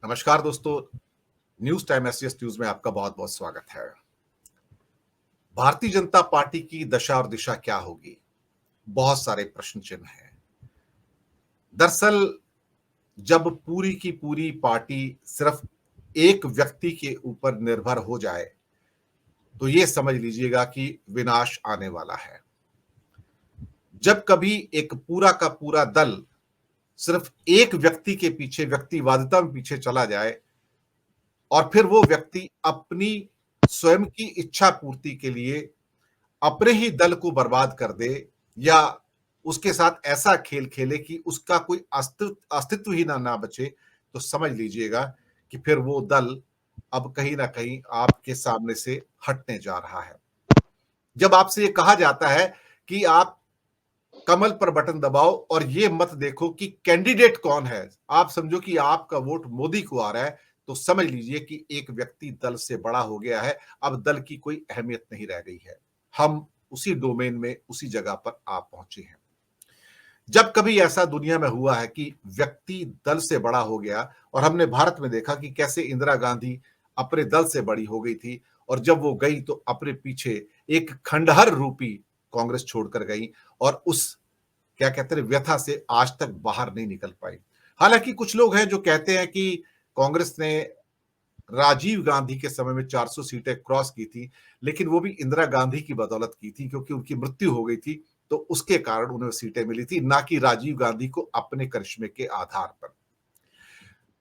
नमस्कार दोस्तों, news time SS news में आपका बहुत बहुत स्वागत है। भारतीय जनता पार्टी की दशा और दिशा क्या होगी? बहुत सारे प्रश्न चिन्ह हैं। दरअसल जब पूरी की पूरी पार्टी सिर्फ एक व्यक्ति के ऊपर निर्भर हो जाए तो ये समझ लीजिएगा कि विनाश आने वाला है। जब कभी एक पूरा का पूरा दल सिर्फ एक व्यक्ति के पीछे, व्यक्तिवादिता में पीछे चला जाए और फिर वो व्यक्ति अपनी स्वयं की इच्छा पूर्ति के लिए अपने ही दल को बर्बाद कर दे या उसके साथ ऐसा खेल खेले कि उसका कोई अस्तित्व ही ना बचे, तो समझ लीजिएगा कि फिर वो दल अब कहीं ना कहीं आपके सामने से हटने जा रहा है। जब आपसे ये कहा जाता है कि आप कमल पर बटन दबाओ और ये मत देखो कि कैंडिडेट कौन है, आप समझो कि आपका वोट मोदी को आ रहा है, तो समझ लीजिए कि एक व्यक्ति दल से बड़ा हो गया है। अब दल की कोई अहमियत नहीं रह गई है। हम उसी डोमेन में, उसी जगह पर आप पहुंचे हैं। जब कभी ऐसा दुनिया में हुआ है कि व्यक्ति दल से बड़ा हो गया, और हमने भारत में देखा कि कैसे इंदिरा गांधी अपने दल से बड़ी हो गई थी और जब वो गई तो अपने पीछे एक खंडहर रूपी कांग्रेस छोड़कर गई और उस क्या कहते हैं व्यथा से आज तक बाहर नहीं निकल पाई। हालांकि कुछ लोग हैं जो कहते हैं कि कांग्रेस ने राजीव गांधी के समय में 400 सीटें क्रॉस की थी, लेकिन वो भी इंदिरा गांधी की बदौलत की थी, क्योंकि उनकी मृत्यु हो गई थी तो उसके कारण उन्हें सीटें मिली थी, ना कि राजीव गांधी को अपने करिश्मे के आधार पर।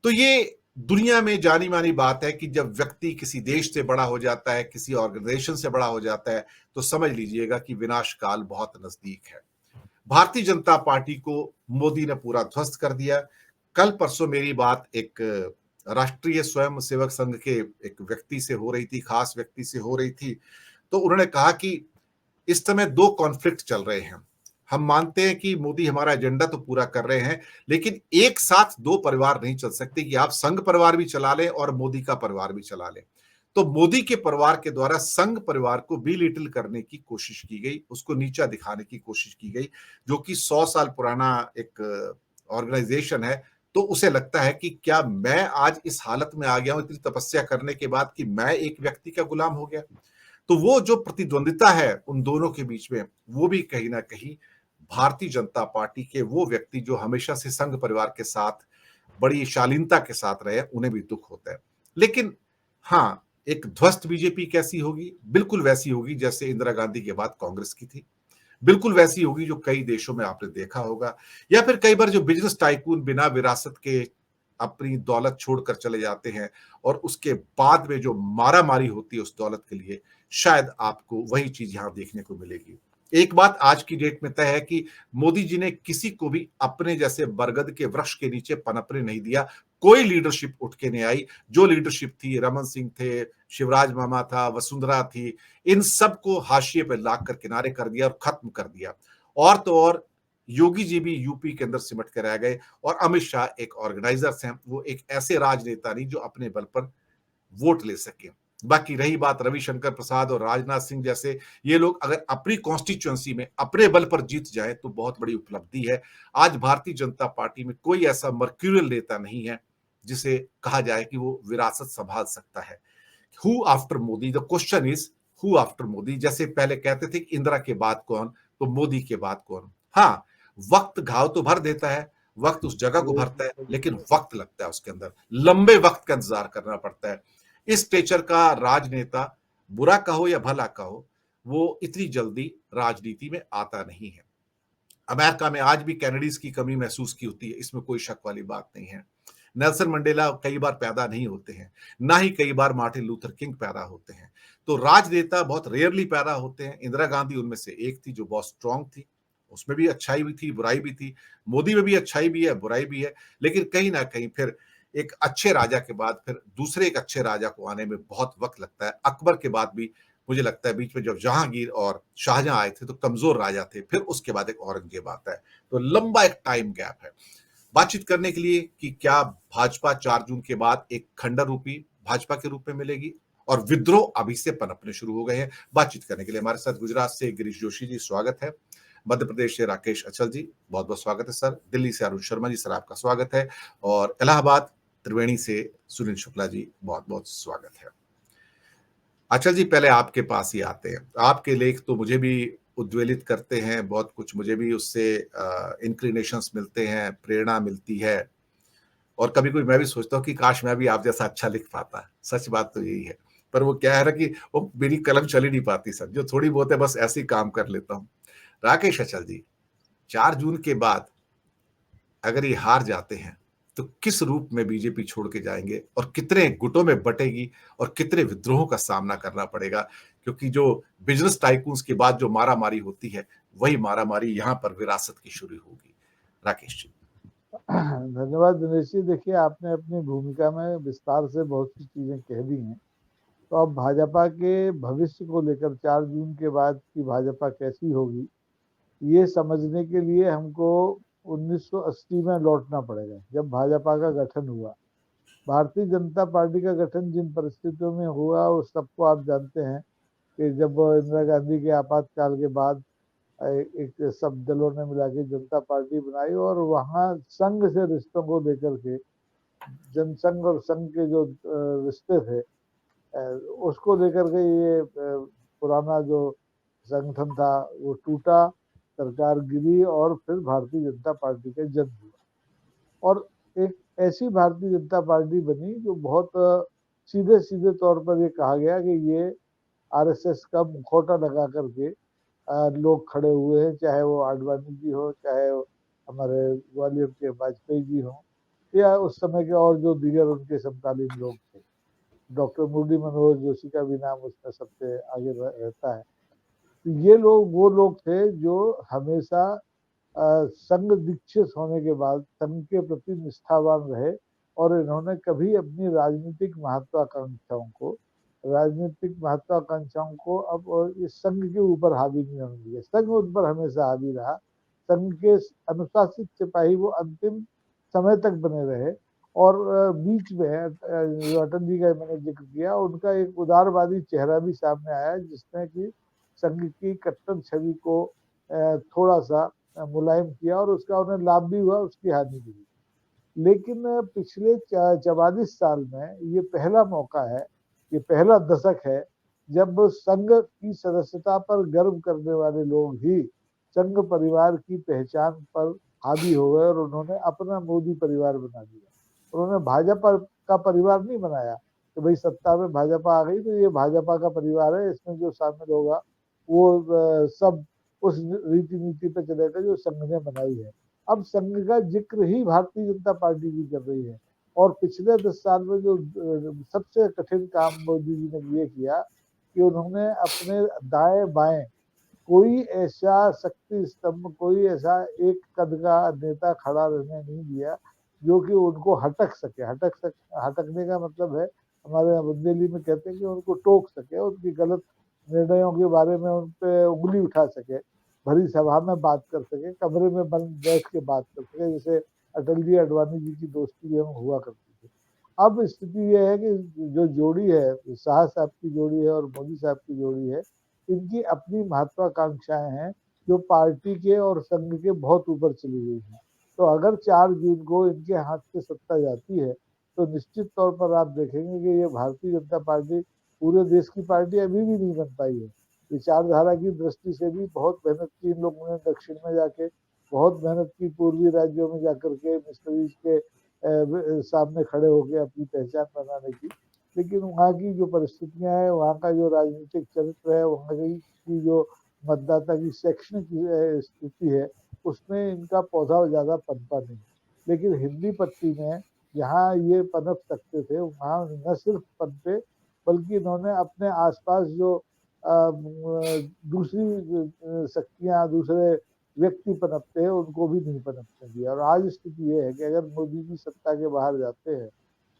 तो ये दुनिया में जानी मानी बात है कि जब व्यक्ति किसी देश से बड़ा हो जाता है, किसी ऑर्गेनाइजेशन से बड़ा हो जाता है, तो समझ लीजिएगा कि विनाश काल बहुत नजदीक है। भारतीय जनता पार्टी को मोदी ने पूरा ध्वस्त कर दिया। कल परसों मेरी बात एक राष्ट्रीय स्वयं सेवक संघ के एक व्यक्ति से हो रही थी, खास व्यक्ति से हो रही थी। तो उन्होंने कहा कि इस समय दो कॉन्फ्लिक्ट चल रहे हैं। हम मानते हैं कि मोदी हमारा एजेंडा तो पूरा कर रहे हैं, लेकिन एक साथ दो परिवार नहीं चल सकते कि आप संघ परिवार भी चला लें और मोदी का परिवार भी चला लें। तो मोदी के परिवार के द्वारा संघ परिवार को बिलिटिल करने की कोशिश की गई, उसको नीचा दिखाने की कोशिश की गई, जो कि 100 साल पुराना एक ऑर्गेनाइजेशन है। तो उसे लगता है कि क्या मैं आज इस हालत में आ गया हूं इतनी तपस्या करने के बाद कि मैं एक व्यक्ति का गुलाम हो गया। तो वो जो प्रतिद्वंदिता है उन दोनों के बीच में, वो भी कहीं ना कहीं भारतीय जनता पार्टी के वो व्यक्ति जो हमेशा से संघ परिवार के साथ बड़ी शालीनता के साथ रहे, उन्हें भी दुख होता है। लेकिन हाँ, एक ध्वस्त बीजेपी कैसी होगी? बिल्कुल वैसी होगी जैसे इंदिरा गांधी के बाद कांग्रेस की थी। बिल्कुल वैसी होगी जो कई देशों में आपने देखा होगा, या फिर कई बार जो बिजनेस टाइकून बिना विरासत के अपनी दौलत छोड़कर चले जाते हैं और उसके बाद में जो मारामारी होती है उस दौलत के लिए, शायद आपको वही चीज यहां देखने को मिलेगी। एक बात आज की डेट में तय है कि मोदी जी ने किसी को भी अपने जैसे बरगद के वृक्ष के नीचे पनपने नहीं दिया। कोई लीडरशिप उठ के नहीं आई। जो लीडरशिप थी, रमन सिंह थे, शिवराज मामा था, वसुंधरा थी, इन सबको हाशिए पे लाकर किनारे कर दिया और खत्म कर दिया। और तो और योगी जी भी यूपी के अंदर सिमट के रह गए और अमित शाह एक ऑर्गेनाइजर्स हैं, वो एक ऐसे राजनेता नहीं जो अपने बल पर वोट ले सके। बाकी रही बात रविशंकर प्रसाद और राजनाथ सिंह जैसे, ये लोग अगर अपनी कॉन्स्टिट्यूएंसी में अपने बल पर जीत जाए तो बहुत बड़ी उपलब्धि है। आज भारतीय जनता पार्टी में कोई ऐसा मर्क्यूरियल नेता नहीं है जिसे कहा जाए कि वो विरासत संभाल सकता है। Who after Modi, the question is who after Modi. जैसे पहले कहते थे कि इंदिरा के बाद कौन, तो मोदी के बाद कौन। हाँ, वक्त घाव तो भर देता है, वक्त उस जगह को भरता है, लेकिन वक्त लगता है उसके अंदर, लंबे वक्त का इंतजार करना पड़ता है। इस स्टेचर का राजनेता, बुरा कहो या भला कहो, वो इतनी जल्दी राजनीति में आता नहीं है। अमेरिका में आज भी कैनेडीज की कमी महसूस की होती है, इसमें कोई शक वाली बात नहीं है। नेल्सन मंडेला कई बार पैदा नहीं होते हैं, ना ही कई बार मार्टिन लूथर किंग पैदा होते हैं। तो राजनेता बहुत रेयरली पैदा होते हैं। इंदिरा गांधी उनमें से एक थी जो बहुत स्ट्रांग थी, उसमें भी अच्छाई भी थी, बुराई भी थी। मोदी में भी अच्छाई भी है, बुराई भी है, लेकिन कहीं ना कहीं फिर एक अच्छे राजा के बाद फिर दूसरे एक अच्छे राजा को आने में बहुत वक्त लगता है। अकबर के बाद भी मुझे लगता है बीच में जब जहांगीर और शाहजहां आए थे तो कमजोर राजा थे, फिर उसके बाद एक औरंगजेब आता है, तो लंबा एक टाइम गैप है। बातचीत करने के लिए कि क्या भाजपा 4 जून के बाद एक खंडर रूपी भाजपा के रूप में मिलेगी और विद्रोह अभी से पनपने शुरू हो गए हैं। बातचीत करने के लिए हमारे साथ गुजरात से गिरीश जोशी जी, स्वागत है। मध्य प्रदेश से राकेश अचल जी, बहुत बहुत स्वागत है सर। दिल्ली से अरुण शर्मा जी, सर आपका स्वागत है। और इलाहाबाद त्रिवेणी से सुनील शुक्ला जी, बहुत बहुत स्वागत है। अचल जी, पहले आपके पास ही आते हैं। आपके लेख तो मुझे भी उद्वेलित करते हैं, बहुत कुछ मुझे भी उससे इंक्लिनेशंस मिलते हैं, प्रेरणा मिलती है। और कभी-कभी मैं भी सोचता हूँ कि काश मैं भी आप जैसा अच्छा लिख पाता। सच बात तो यही है। पर वो क्या है ना कि वो मेरी कलम चल ही नहीं पाती सर, जो थोड़ी बहुत है बस ऐसे ही काम कर लेता हूँ। राकेश अचल जी, 4 जून के बाद अगर ये हार जाते हैं, तो किस रूप में बीजेपी छोड़ के जाएँगे और कितने गुटों में बँटेगी और कितने विद्रोहों का सामना करना पड़ेगा? क्योंकि जो बिज़नेस टाइकून्स के बाद जो मारा-मारी होती है, वही मारा-मारी यहाँ पर विरासत की शुरू होगी। राकेश जी। धन्यवाद दिनेश जी। देखिए, आपने अपनी भूमिका में विस्तार से बहुत सी चीजें कह दी हैं। तो अब भाजपा के भविष्य को लेकर 4 जून के बाद की भाजपा कैसी होगी, ये समझने के लिए हमको 1980 में लौटना पड़ेगा, जब भाजपा का गठन हुआ। भारतीय जनता पार्टी का गठन जिन परिस्थितियों में हुआ उस सबको आप जानते हैं कि जब इंदिरा गांधी के आपातकाल के बाद एक सब दलों ने मिला के जनता पार्टी बनाई और वहां संघ से रिश्तों को लेकर के, जनसंघ और संघ के जो रिश्ते थे, उसको लेकर के ये पुराना जो संगठन था वो टूटा, सरकार गिरी और फिर भारतीय जनता पार्टी का जन्म हुआ। और एक ऐसी भारतीय जनता पार्टी बनी जो बहुत सीधे सीधे तौर पर ये कहा गया कि ये आरएसएस का मुखौटा लगा करके लोग खड़े हुए हैं, चाहे वो आडवाणी जी हो, चाहे वो हमारे ग्वालियर के वाजपेयी जी हो, या उस समय के और जो दीगर उनके समकालीन लोग थे। डॉक्टर मुरली मनोहर जोशी का भी नाम उसमें सबसे आगे रहता है। तो ये लोग वो लोग थे जो हमेशा संघ दीक्षित होने के बाद संघ के प्रति निष्ठावान रहे, और इन्होंने कभी अपनी राजनीतिक महत्वाकांक्षाओं को अब इस संघ के ऊपर हावी नहीं होने दिया। संघ उन पर हमेशा हावी रहा। संघ के अनुशासित सिपाही वो अंतिम समय तक बने रहे। और बीच में जो अटल जी का मैंने जिक्र किया, उनका एक उदारवादी चेहरा भी सामने आया, जिसने कि संघ की कट्टर छवि को थोड़ा सा मुलायम किया, और उसका उन्हें लाभ भी हुआ, उसकी हानि भी हुई। लेकिन पिछले 44 साल में ये पहला मौका है, ये पहला दशक है जब संघ की सदस्यता पर गर्व करने वाले लोग ही संघ परिवार की पहचान पर हावी हो गए और उन्होंने अपना मोदी परिवार बना दिया। उन्होंने भाजपा का परिवार नहीं बनाया कि भाई सत्ता में भाजपा आ गई तो ये भाजपा का परिवार है, इसमें जो शामिल होगा वो सब उस रीति नीति पे चलेगा जो संघ ने बनाई है। अब संघ का जिक्र ही भारतीय जनता पार्टी की कर रही है। और पिछले 10 साल में जो सबसे कठिन काम मोदी जी ने ये किया कि उन्होंने अपने दाएं बाएं कोई ऐसा शक्ति स्तंभ, कोई ऐसा एक कद का नेता खड़ा रहने नहीं दिया जो कि उनको हटकने का मतलब है, हमारे यहाँ बुंदेली में कहते हैं कि उनको टोक सके, उनकी गलत निर्णयों के बारे में उन पे उंगली उठा सके, भरी सभा में बात कर सके, कमरे में बंद बैठ के बात कर सके, जैसे अटल जी अडवाणी जी की दोस्ती हम हुआ करती थी। अब स्थिति यह है कि जो जोड़ी है, शाह साहब की जोड़ी है और मोदी साहब की जोड़ी है, इनकी अपनी महत्वाकांक्षाएं हैं जो पार्टी के और संघ के बहुत ऊपर चली गई हैं। तो अगर 4 जून को इनके हाथ से सत्ता जाती है तो निश्चित तौर पर आप देखेंगे कि ये भारतीय जनता पार्टी पूरे देश की पार्टी अभी भी नहीं बन पाई है। विचारधारा की दृष्टि से भी बहुत मेहनत की इन लोगों ने, दक्षिण में जाके बहुत मेहनत की, पूर्वी राज्यों में जाकर के मिस्ट्रीज के सामने खड़े होकर अपनी पहचान बनाने की। लेकिन वहाँ की जो परिस्थितियां हैं, वहाँ का जो राजनीतिक चरित्र है, वहाँ की जो मतदाता की शैक्षणिक स्थिति है, उसमें इनका पौधा ज्यादा पनपा नहीं। लेकिन हिंदी पट्टी में जहाँ ये पनप सकते थे, वहाँ न सिर्फ पनपे बल्कि इन्होंने अपने आसपास जो दूसरी शक्तियां, दूसरे व्यक्ति पनपते हैं, उनको भी नहीं पनपने दिया। और आज स्थिति ये है कि अगर मोदी जी सत्ता के बाहर जाते हैं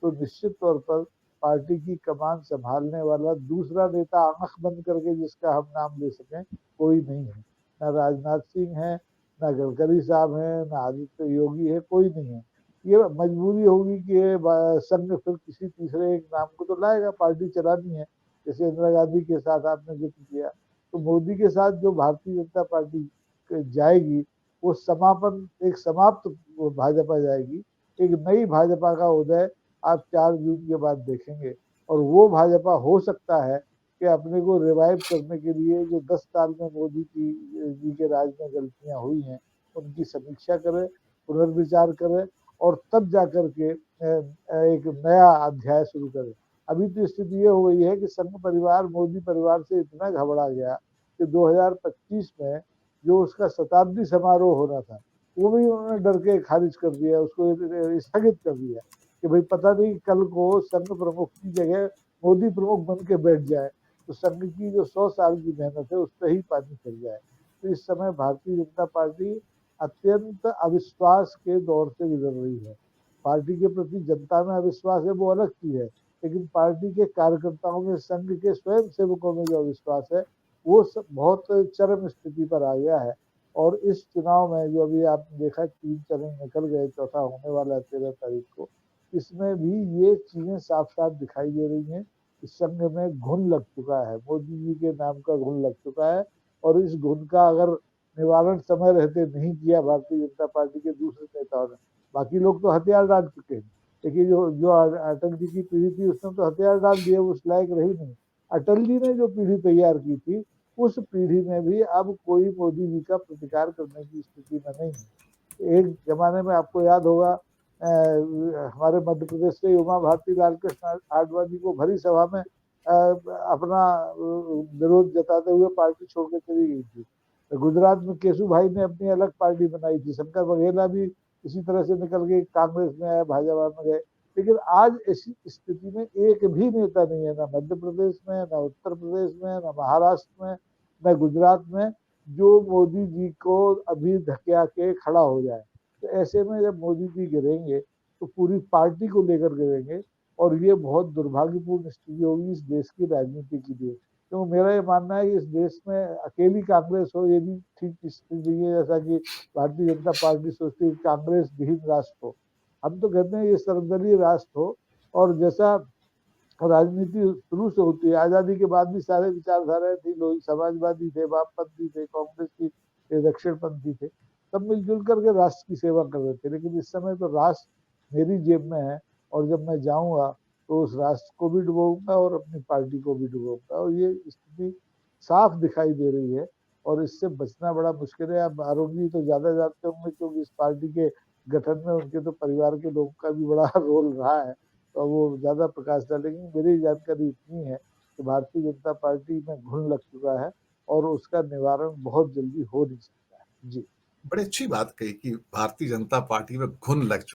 तो निश्चित तौर पर पार्टी की कमान संभालने वाला दूसरा नेता आंख बंद करके जिसका हम नाम ले सकें, कोई नहीं है। ना राजनाथ सिंह है, ना गडकरी साहब है, ना आदित्य योगी है, कोई नहीं है। ये मजबूरी होगी कि ये संघ फिर किसी तीसरे एक नाम को तो लाएगा, पार्टी चलानी है। जैसे इंदिरा गांधी के साथ आपने जिक्र किया, तो मोदी के साथ जो भारतीय जनता पार्टी जाएगी, वो समापन एक समाप्त भाजपा जाएगी, एक नई भाजपा का उदय आप 4 जून के बाद देखेंगे। और वो भाजपा हो सकता है कि अपने को रिवाइव करने के लिए जो 10 साल में मोदी जी के राज में गलतियां हुई हैं उनकी समीक्षा करे, पुनर्विचार करे और तब जाकर के एक नया अध्याय शुरू करे। अभी तो स्थिति ये हो गई है कि संघ परिवार मोदी परिवार से इतना घबरा गया कि 2025 में जो उसका शताब्दी समारोह होना था वो भी उन्होंने डर के खारिज कर दिया, उसको स्थगित कर दिया कि भाई पता नहीं कल को संघ प्रमुख की जगह मोदी प्रमुख बन के बैठ जाए तो संघ की जो 100 साल की मेहनत है उस पर ही पानी फिर जाए। तो इस समय भारतीय जनता पार्टी अत्यंत अविश्वास के दौर से गुजर रही है। पार्टी के प्रति जनता में अविश्वास है वो अलग चीज है, लेकिन पार्टी के कार्यकर्ताओं में, संघ के स्वयं सेवकों में जो अविश्वास है वो बहुत चरम स्थिति पर आ गया है। और इस चुनाव में जो अभी आपने देखा 3 चरण निकल गए, चौथा होने वाला है 13 तारीख को, इसमें भी ये चीजें साफ साफ दिखाई दे रही हैं कि संघ में घुन लग चुका है, मोदी जी के नाम का घुन लग चुका है। और इस घुन का अगर निवारण समय रहते नहीं किया भारतीय जनता पार्टी के दूसरे नेताओं ने, बाकी लोग तो हथियार डाल चुके हैं, लेकिन जो जो अटल जी की पीढ़ी थी उसने तो हथियार डाल दिए, उस लायक रही नहीं। अटल जी ने जो पीढ़ी तैयार की थी उस पीढ़ी में भी अब कोई मोदी जी का प्रतिकार करने की स्थिति में नहीं है। एक जमाने में आपको याद होगा हमारे मध्य प्रदेश से उमा भारती लाल कृष्ण आडवाणी को भरी सभा में अपना विरोध जताते हुए पार्टी छोड़ के चली गई थी। गुजरात में केशु भाई ने अपनी अलग पार्टी बनाई थी, शंकर बघेला भी इसी तरह से निकल के कांग्रेस में आए, भाजपा में गए। लेकिन आज ऐसी स्थिति में एक भी नेता नहीं है, ना मध्य प्रदेश में, ना उत्तर प्रदेश में, ना महाराष्ट्र में, न गुजरात में, जो मोदी जी को अभी धकिया के खड़ा हो जाए। तो ऐसे में जब मोदी जी गिरेंगे तो पूरी पार्टी को लेकर गिरेंगे और ये बहुत दुर्भाग्यपूर्ण स्थिति होगी इस देश की राजनीति के लिए। तो मेरा ये मानना है कि इस देश में अकेली कांग्रेस हो ये भी ठीक स्थिति नहीं है, जैसा कि भारतीय जनता पार्टी सोचती है कांग्रेस विहीन राष्ट्र हो। हम तो कहते हैं ये सर्वदलीय राष्ट्र हो। और जैसा राजनीति शुरू से होती है, आजादी के बाद भी सारे विचारधाराएं थी, लोग समाजवादी थे, वामपंथी थे, कांग्रेस की दक्षिणपंथी थे, सब मिलजुल करके राष्ट्र की सेवा कर रहे थे। लेकिन इस समय तो राष्ट्र मेरी जेब में है और जब मैं जाऊंगा तो उस राष्ट्र को भी डुबोऊंगा और अपनी पार्टी को भी डुबोऊंगा। और ये स्थिति साफ दिखाई दे रही है और इससे बचना बड़ा मुश्किल है। अब आरोप जी तो ज्यादा जानते होंगे क्योंकि इस पार्टी के गठन में उनके तो परिवार के लोगों का भी बड़ा रोल रहा है, तो वो ज्यादा प्रकाश डालेंगे। मेरी जानकारी इतनी है कि भारतीय जनता पार्टी में घुन लग चुका है और उसका निवारण बहुत जल्दी हो नहीं सकता है। जी। बड़ी अच्छी बात कही कि भारतीय जनता पार्टी में घुन लग